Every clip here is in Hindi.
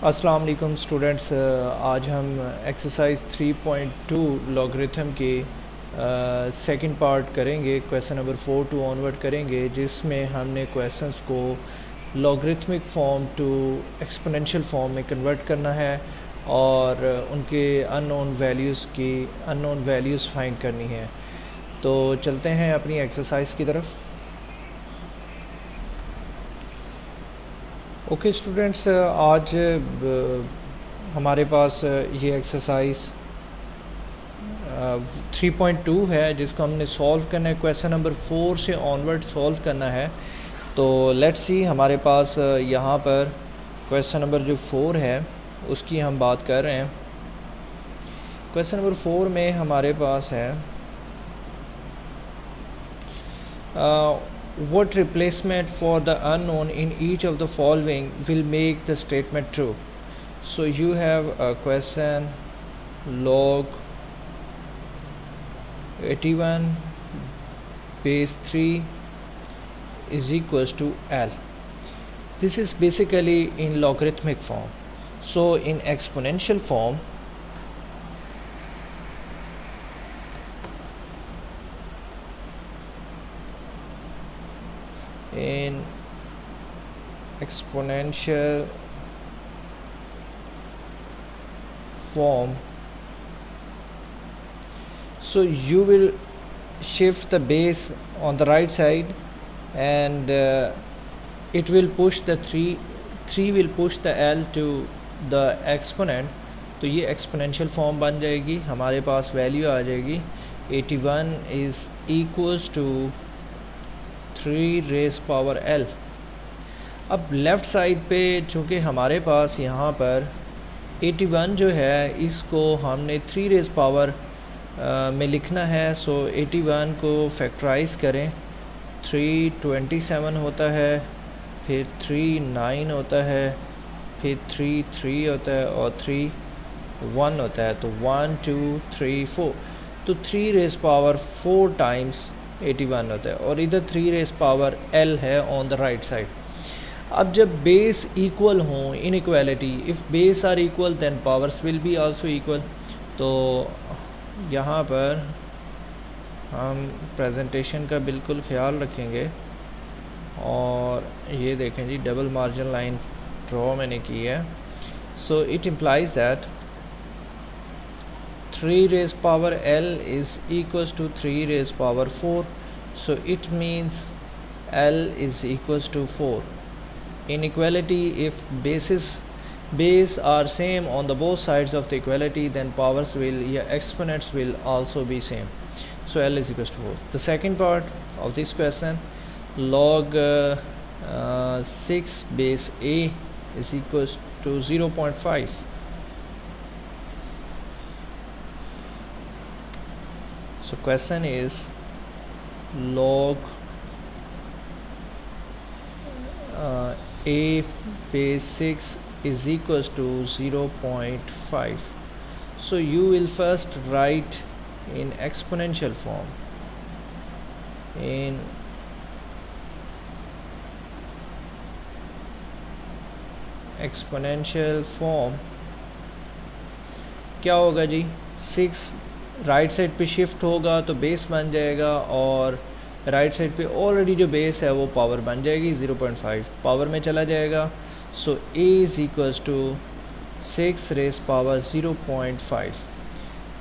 अस्सलाम वालेकुम स्टूडेंट्स। आज हम एक्सरसाइज 3.2 लॉगरिथम के सेकंड पार्ट करेंगे। क्वेश्चन नंबर 4 टू ऑनवर्ड करेंगे, जिसमें हमने क्वेश्चंस को logarithmic form to exponential form में कन्वर्ट करना है और उनके अननोन वैल्यूज़ फाइंड करनी है। तो चलते हैं अपनी एक्सरसाइज की तरफ। ओके स्टूडेंट्स, आज हमारे पास ये एक्सरसाइज 3.2 है, जिसको हमने सॉल्व करना है। क्वेश्चन नंबर 4 से ऑनवर्ड सॉल्व करना है। तो लेट्स सी, हमारे पास यहाँ पर क्वेश्चन नंबर जो 4 है उसकी हम बात कर रहे हैं। क्वेश्चन नंबर 4 में हमारे पास है what replacement for the unknown in each of the following will make the statement true. So you have a question log 81 base 3 is equals to L. This is basically in logarithmic form. So in exponential form, so you will shift the base on the right side and it will push the 3 will push the L to the exponent. तो ये एक्सपोनेंशियल फॉर्म बन जाएगी। हमारे पास वैल्यू आ जाएगी 81 is equals to 3 raise power L। अब लेफ़्ट साइड पे चूँकि हमारे पास यहाँ पर 81 जो है इसको हमने 3 रेज़ पावर में लिखना है। सो 81 को फैक्टराइज़ करें। 327 होता है, फिर 39 होता है, फिर 3 होता है और 3 1 होता है। तो 1 2 3 4, तो 3 रेज़ पावर 4 टाइम्स 81 होता है और इधर 3 रेज़ पावर L है ऑन द राइट साइड। अब जब बेस इक्वल हों, inequality, if base are equal then powers will be also equal. तो यहाँ पर हम प्रेजेंटेशन का बिल्कुल ख्याल रखेंगे और ये देखें जी, डबल मार्जिन लाइन ड्रॉ मैंने की है। So it implies that 3 raise power L is equals to 3 raise power 4. So it means L is equals to 4. Inequality, if base are same on the both sides of the equality, then powers will, exponents will also be same. So L is equals to 4. The second part of this question, log 6 base A is equals to 0.5. So question is log A base 6 is equals to 0.5. So you will first write in exponential form. In exponential form क्या होगा जी, 6 राइट साइड पे शिफ्ट होगा तो बेस बन जाएगा और राइट साइड पे ऑलरेडी जो बेस है वो पावर बन जाएगी 0.5, पावर में चला जाएगा। So A is equals to 6 raise power 0.5।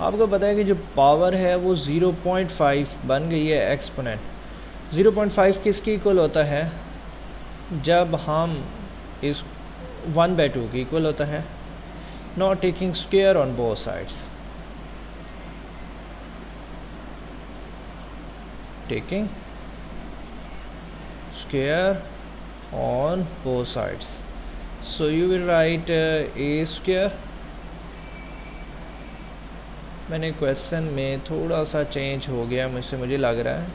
आपको पता है कि जो पावर है वो 0.5 बन गई है एक्सपोनेंट। 0.5 किसके इक्वल होता है? जब हम इस 1/2 के इक्वल होता है, not taking square on both sides, taking square on both sides. So you will write A square. मैंने क्वेश्चन में थोड़ा सा चेंज हो गया मुझे लग रहा है,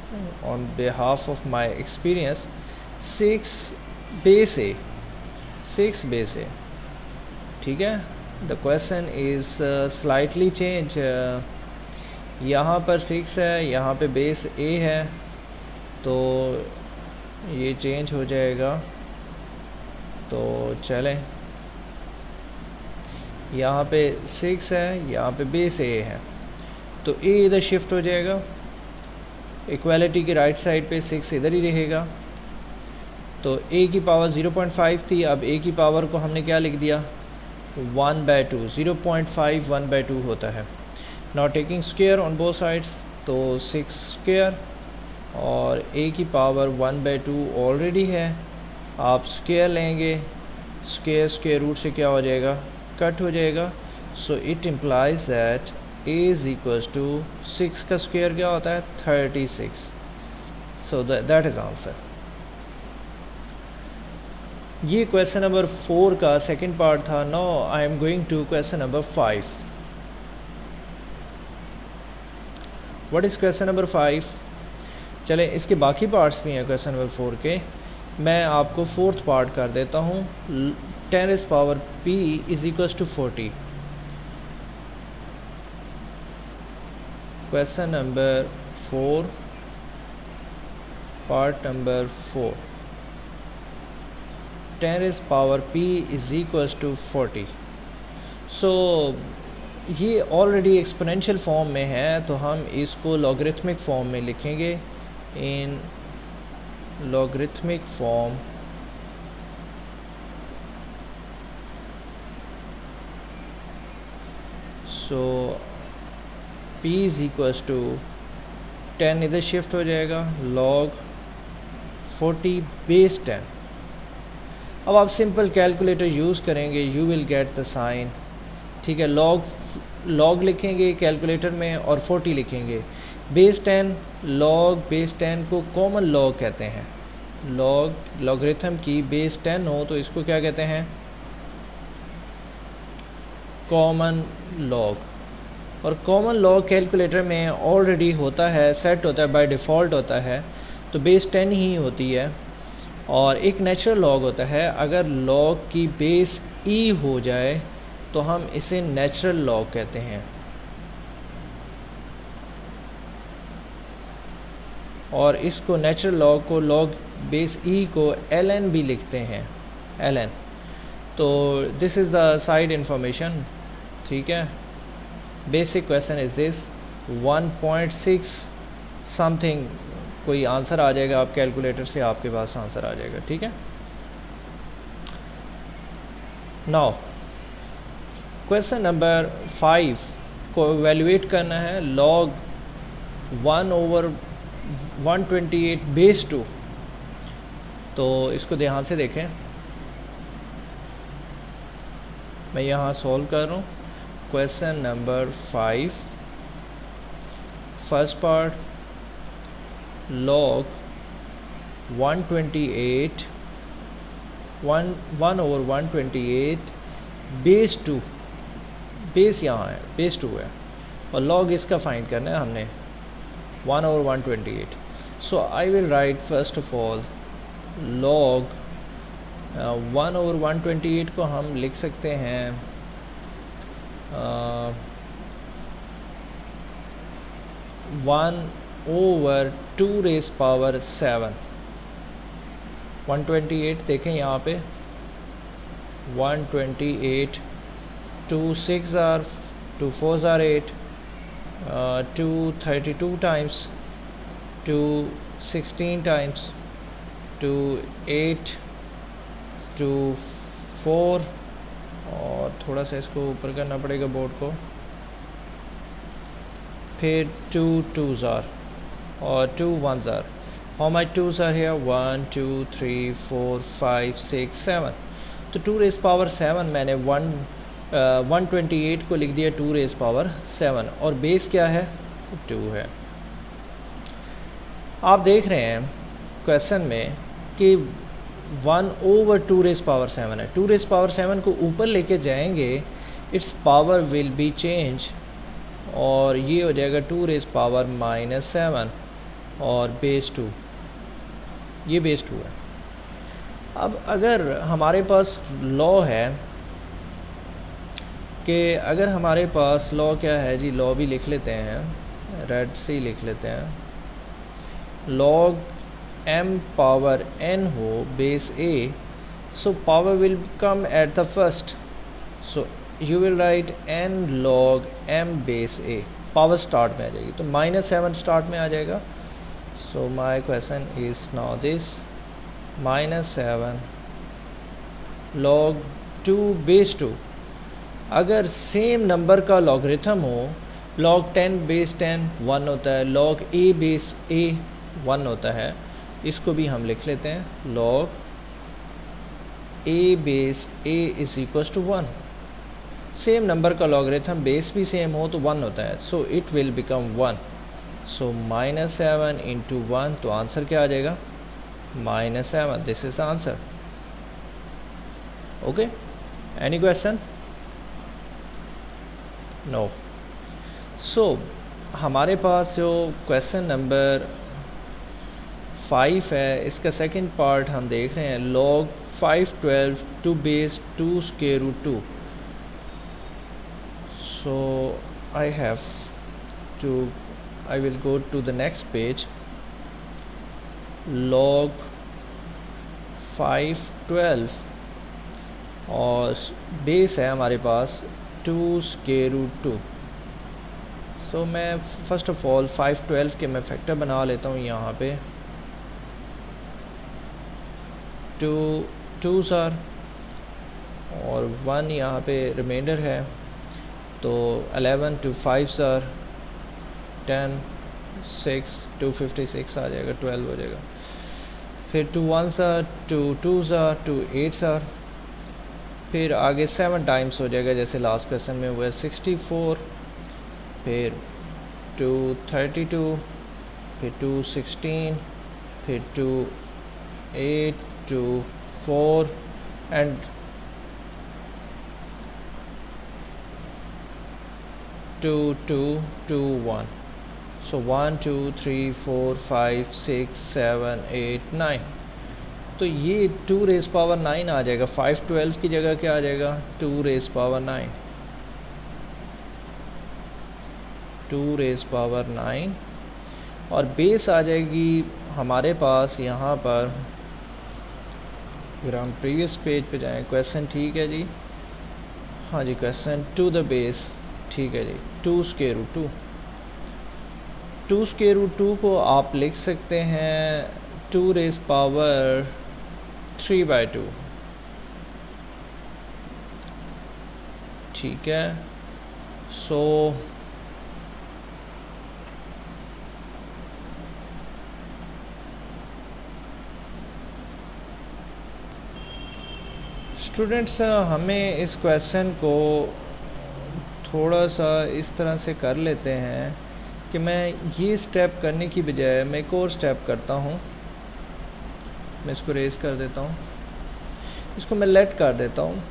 on behalf of my experience. 6 base A, ठीक है। The question is slightly change. यहाँ पर 6 है, यहाँ पे बेस A है, तो ये चेंज हो जाएगा। तो चलें यहाँ पे 6 है, यहाँ पे बेस a है, तो a इधर शिफ्ट हो जाएगा, इक्वालिटी की राइट साइड पे 6 इधर ही रहेगा। तो a की पावर 0.5 थी, अब a की पावर को हमने क्या लिख दिया 1/2, 0.5 1/2 होता है। Now taking square on both sides, तो 6 स्क्वायर और a की पावर 1/2 ऑलरेडी है, आप स्क्वायर लेंगे, स्क्वायर स्क्वायर रूट से क्या हो जाएगा, कट हो जाएगा। So it implies that a is equals to 6 का स्क्वायर क्या होता है 36। So that is answer. ये क्वेश्चन नंबर 4 का सेकंड पार्ट था। Now I am going to question number 5। What is question number 5? चले, इसके बाकी पार्ट्स भी हैं क्वेश्चन नंबर 4 के, मैं आपको फोर्थ पार्ट कर देता हूँ। 10 power p is equals to 40। Question number 4 part number 4, 10 power p is equals to 40। So ये ऑलरेडी एक्सपोनेंशियल फॉर्म में है, तो हम इसको लॉगरिथमिक फॉर्म में लिखेंगे, in logarithmic form. So p is equals to 10 इधर शिफ्ट हो जाएगा, log 40 बेस 10। अब आप सिंपल कैलकुलेटर यूज़ करेंगे, you will get the sign, ठीक है। log लिखेंगे कैलकुलेटर में और 40 लिखेंगे, बेस 10, log बेस 10 को कॉमन log कहते हैं। लॉगरिथम की बेस 10 हो तो इसको क्या कहते हैं, कॉमन log। और कॉमन log कैलकुलेटर में ऑलरेडी होता है, सेट होता है, बाय डिफ़ॉल्ट होता है, तो बेस 10 ही होती है। और एक नेचुरल log होता है, अगर log की बेस e हो जाए तो हम इसे नेचुरल log कहते हैं। और इसको नेचुरल log को log बेस e को ln भी लिखते हैं, ln। तो this is the side information, ठीक है। Basic question is this, 1.6 something कोई आंसर आ जाएगा, आप कैलकुलेटर से आपके पास आंसर आ जाएगा, ठीक है। नाउ क्वेश्चन नंबर 5 को एवेलुएट करना है, log 1/128 बेस 2। तो इसको ध्यान से देखें, मैं यहाँ सॉल्व कर रहा हूँ। Question number 5, first part, log 128 1/128 base 2, base यहाँ है, बेस 2 है, और log इसका फाइंड करना है हमने 1/128। So I will write first of all log 1/128 को हम लिख सकते हैं 1/2⁷। 128 देखें यहाँ पे, 128, 2 6 are 2 4s are 8, 2 32 times, 2 16 times, 2 8, 2 4, और थोड़ा सा इसको ऊपर करना पड़ेगा बोर्ड को, फिर 2 2s are और 2 1s are। How much 2s are here? 1 2 3 4 5 6 7। तो 2⁷ मैंने 128 को लिख दिया 2⁷, और बेस क्या है 2 है। आप देख रहे हैं क्वेश्चन में कि 1/2⁷ है, 2⁷ को ऊपर लेके जाएंगे, it's power will be change, और ये हो जाएगा 2⁻⁻7 और बेस 2, ये बेस 2 है। अब अगर हमारे पास लॉ है कि अगर हमारे पास लॉ क्या है जी, लॉ भी लिख लेते हैं, रेड से ही लिख लेते हैं, log m पावर n हो base a, so power will come at the first, so you will write n log m base a, power start में आ जाएगी, तो -7 स्टार्ट में आ जाएगा. So my question is now this, -7 log 2 base 2. अगर सेम नंबर का लॉगरिथम हो, log 10 base 10 1 होता है, log a base a 1 होता है. इसको भी हम लिख लेते हैं, log a base a is equal to 1. Same number का लॉगरिथम बेस भी सेम हो तो 1 होता है, so it will become 1. So -7 into 1, तो आंसर क्या आ जाएगा, -7. This is answer. Okay, any question? No. So हमारे पास जो क्वेश्चन नंबर 5 है, इसका सेकंड पार्ट हम देख रहे हैं, log 512 to base 2 square root 2. So I will go to the next page. log 512 और बेस है हमारे पास 2 square root 2. सो मैं फर्स्ट ऑफ ऑल 512 के मैं फैक्टर बना लेता हूँ. यहाँ पे 2 सर और 1 यहाँ पे रिमाइंडर है, तो 11 to 5 सर 10 6 256 आ जाएगा, 12 हो जाएगा. फिर 2 1 सर 2 सर 2 8 सर, फिर आगे 7 टाइम्स हो जाएगा जैसे लास्ट क्वेश्चन में हुआ है, 64, फिर 2 32, फिर 2 16, फिर 2 8, 2 4 एंड 2 2 2 1. सो 1 2 3 4 5 6 7 8 9. तो ये 2 रेज़ पावर 9 आ जाएगा. 512 की जगह क्या आ जाएगा, 2 रेज़ पावर 9. 2 रेज़ पावर 9 और बेस आ जाएगी हमारे पास यहाँ पर. फिर हम प्रीवियस पेज पे जाएं. क्वेश्चन ठीक है जी, हाँ जी, क्वेश्चन टू द बेस ठीक है जी. 2 स्क्वायर रूट 2. 2 स्क्वायर रूट 2 को आप लिख सकते हैं 2 रेज़ पावर 3/2. ठीक है. सो स्टूडेंट्स, हमें इस क्वेश्चन को थोड़ा सा इस तरह से कर लेते हैं कि मैं ये स्टेप करने की बजाय मैं एक और स्टेप करता हूँ. मैं इसको रेज कर देता हूँ, इसको मैं लेट कर देता हूँ.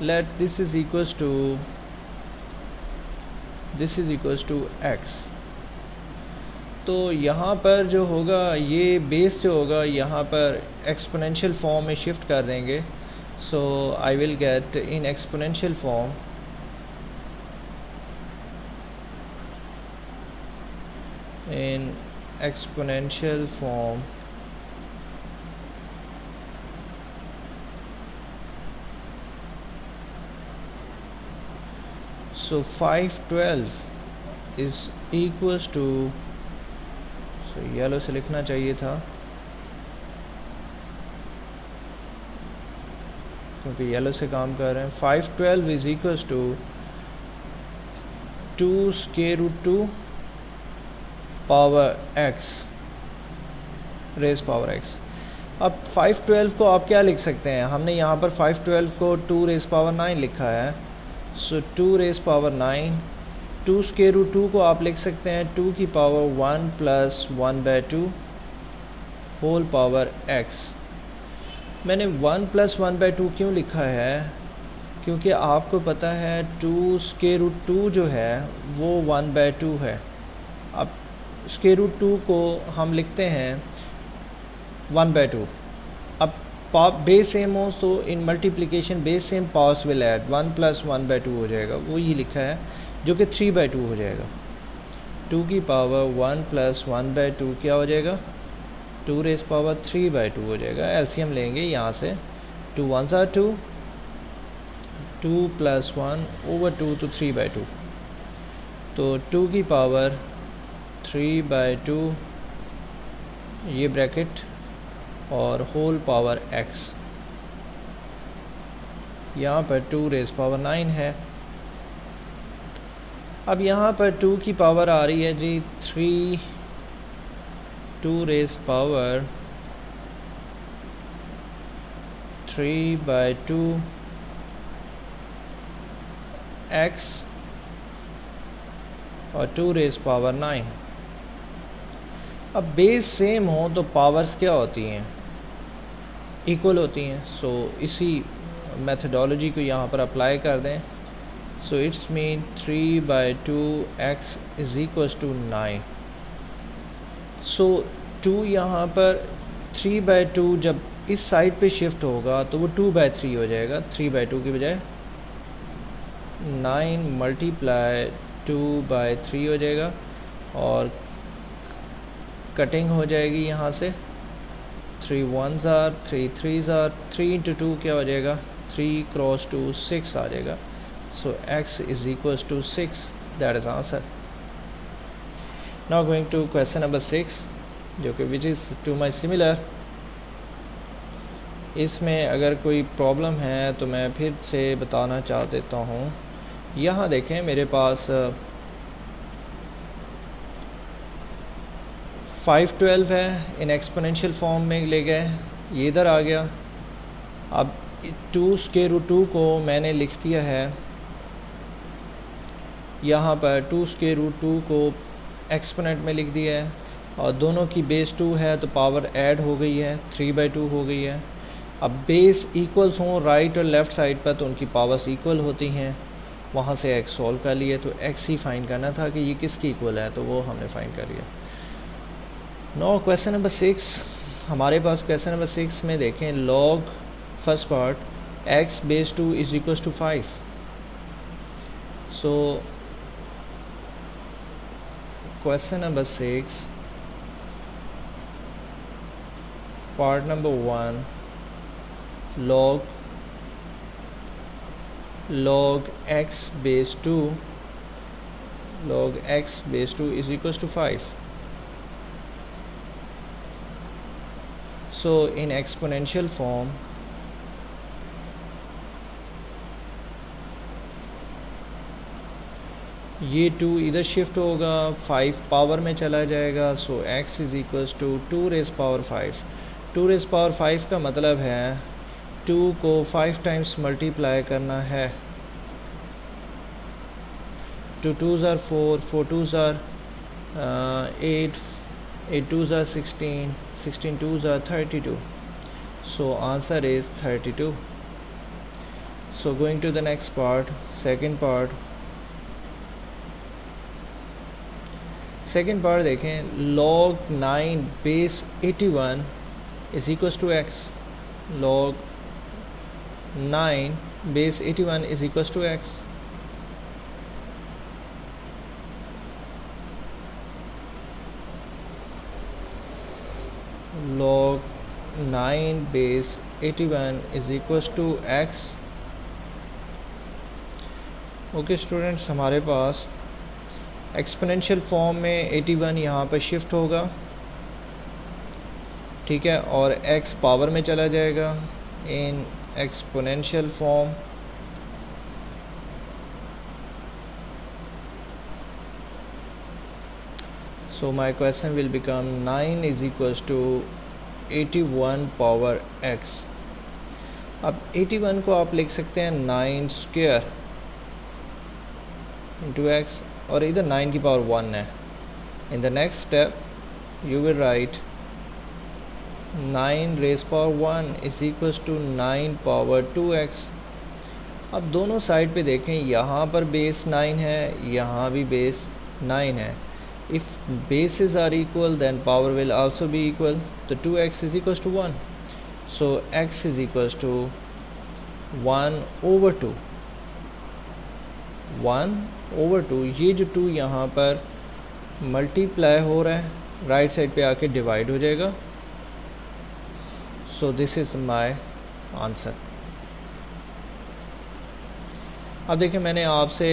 Let this is equals to x. तो यहाँ पर जो होगा, ये बेस जो होगा यहाँ पर एक्सपोनेंशियल फॉर्म में शिफ्ट कर देंगे. So I will get in exponential form so 512 is equals to, so yellow से लिखना चाहिए था क्योंकि येलो से काम कर रहे हैं. 512 is equals to 2 square root 2 power x raise power x. अब 512 को आप क्या लिख सकते हैं, हमने यहाँ पर 512 को 2 रेज पावर 9 लिखा है. So 2 raise power 9. 2 square root 2 को आप लिख सकते हैं 2 की power 1 plus 1/2 whole power x. मैंने 1 प्लस 1/2 क्यों लिखा है, क्योंकि आपको पता है 2 स्क्वायर रूट 2 जो है वो 1/2 है. अब स्क्वायर रूट 2 को हम लिखते हैं 1/2. अब बेस सेम हो तो इन multiplication base same powers will add, 1 plus 1/2 हो जाएगा, वो ही लिखा है, जो कि 3/2 हो जाएगा. 2 की पावर 1 प्लस 1/2 क्या हो जाएगा, 2 रेज़ पावर 3/2 हो जाएगा. एलसीएम लेंगे यहाँ से, 2 1s are 2, 2 + 1 / 2 तो 3/2, तो 2 की पावर 3/2 ये ब्रैकेट और होल पावर x, यहाँ पर 2⁻⁹ है। अब यहाँ पर 2 की पावर आ रही है जी 2⁻³ x और 2⁻⁹। अब बेस सेम हो तो पावर्स क्या होती हैं, इक्वल होती हैं। सो इसी मेथडोलॉजी को यहाँ पर अप्लाई कर दें। So it's mean 3/2x = 9। सो 2 यहाँ पर 3/2 जब इस साइड पे शिफ्ट होगा तो वो 2/3 हो जाएगा, 3/2 की बजाय 9 × 2/3 हो जाएगा और कटिंग हो जाएगी यहाँ से। 3 1s are 3 3s are 3 × 2 क्या हो जाएगा, 3 × 2 6 आ जाएगा। So x = 6, that is answer. Now going to question number 6, जो कि which is to my similar। इसमें अगर कोई प्रॉब्लम है तो मैं फिर से बताना चाह देता हूँ। यहाँ देखें मेरे पास 512 है, इन एक्सपोनेंशियल फॉर्म में ले गए, ये इधर आ गया। अब 2√2 को मैंने लिख दिया है यहाँ पर, 2√2 को एक्सपोनेंट में लिख दिया है और दोनों की बेस 2 है तो पावर ऐड हो गई है, 3/2 हो गई है। अब बेस इक्वल्स हों राइट और लेफ़्ट साइड पर तो उनकी पावर्स इक्वल होती हैं। वहाँ से x सॉल्व कर लिए तो x ही फाइंड करना था कि ये किसकी इक्वल है, तो वो हमने फाइंड कर लिया। नो क्वेश्चन नंबर 6, हमारे पास क्वेश्चन नंबर 6 में देखें log first part x⁻2 = 5। So question number 6 part number 1 log x⁻2 = 5। So in exponential form ये 2 इधर शिफ्ट होगा, 5 पावर में चला जाएगा। सो x = 2⁻5। 2⁻5 का मतलब है 2 को 5 टाइम्स मल्टीप्लाई करना है। 2 2s are 4, 4 2s are 8, 8 2s are 16, 16 2s are 32. So answer is 32. So going to the next part, second part देखें log 9 base 81 = x। log 9 base 81 = x। log 9 base 81 = x। Okay students, हमारे पास एक्सपोनेंशियल फॉर्म में 81 यहाँ पर शिफ्ट होगा, ठीक है, और x पावर में चला जाएगा in exponential form. So my question will become 9 = 81 power x। अब 81 को आप लिख सकते हैं 9² into x, और इधर 9 की पावर 1 है। In the next step you will right 9⁻1 = 9 power 2x। अब दोनों साइड पे देखें, यहाँ पर बेस 9 है, यहाँ भी बेस 9 है। If bases are equal then power will also be equal, so 2x = 1, so x = 1/2। 1/2, ये जो 2 यहाँ पर मल्टीप्लाई हो रहा है राइट साइड पे आके डिवाइड हो जाएगा। So this is my answer. अब देखिए मैंने आपसे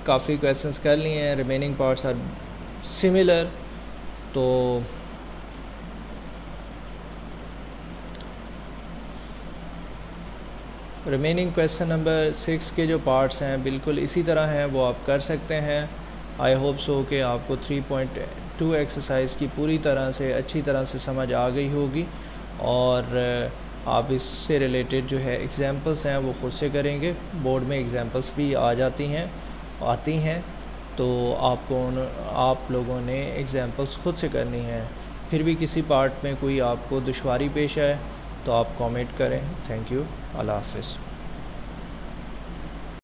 काफ़ी क्वेश्चंस कर लिए हैं, रिमेनिंग पार्ट्स आर सिमिलर। तो रिमेनिंग क्वेश्चन नंबर 6 के जो पार्ट्स हैं बिल्कुल इसी तरह हैं, वो आप कर सकते हैं। आई होप सो कि आपको 3.2 एक्सरसाइज की पूरी तरह से अच्छी तरह से समझ आ गई होगी, और आप इससे रिलेटेड जो है एग्ज़ाम्पल्स हैं वो खुद से करेंगे। बोर्ड में एग्ज़ाम्पल्स भी आती हैं, तो आप लोगों ने एग्ज़ाम्पल्स खुद से करनी हैं। फिर भी किसी पार्ट में कोई आपको दुश्वारी पेश आए तो आप कमेंट करें। Thank you. अल्लाह हाफ़िज़।